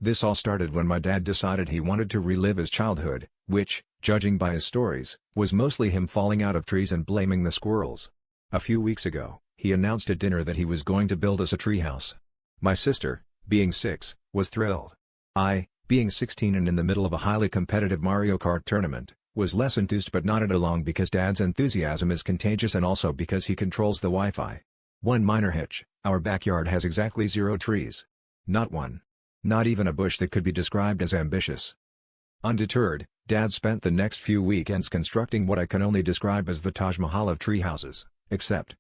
This all started when my dad decided he wanted to relive his childhood, which, judging by his stories, was mostly him falling out of trees and blaming the squirrels. A few weeks ago, he announced at dinner that he was going to build us a treehouse. My sister, being 6, was thrilled. I, being 16 and in the middle of a highly competitive Mario Kart tournament, was less enthused but nodded along because Dad's enthusiasm is contagious and also because he controls the Wi-Fi. One minor hitch: our backyard has exactly 0 trees. Not one. Not even a bush that could be described as ambitious. Undeterred, Dad spent the next few weekends constructing what I can only describe as the Taj Mahal of tree houses, except,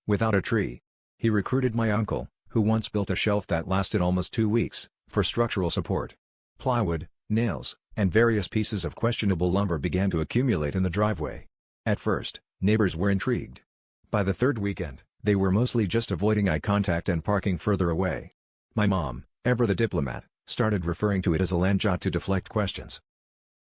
without a tree. He recruited my uncle, who once built a shelf that lasted almost 2 weeks, for structural support. Plywood, nails, and various pieces of questionable lumber began to accumulate in the driveway. At first, neighbors were intrigued. By the third weekend, they were mostly just avoiding eye contact and parking further away. My mom, ever the diplomat, started referring to it as a land jot to deflect questions.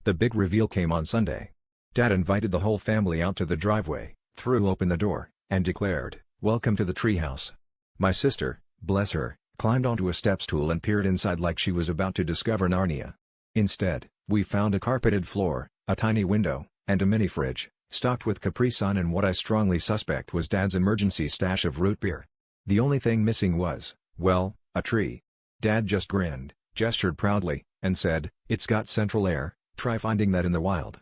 The big reveal came on Sunday. Dad invited the whole family out to the driveway, threw open the door, and declared, "Welcome to the treehouse." My sister, bless her, climbed onto a step stool and peered inside like she was about to discover Narnia. Instead, we found a carpeted floor, a tiny window, and a mini fridge, stocked with Capri Sun and what I strongly suspect was Dad's emergency stash of root beer. The only thing missing was, well, a tree. Dad just grinned, gestured proudly, and said, "It's got central air, try finding that in the wild."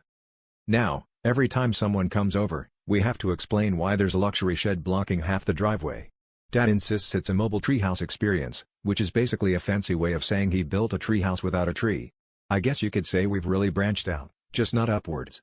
Now, every time someone comes over, we have to explain why there's a luxury shed blocking half the driveway. Dad insists it's a mobile treehouse experience, which is basically a fancy way of saying he built a treehouse without a tree. I guess you could say we've really branched out, just not upwards.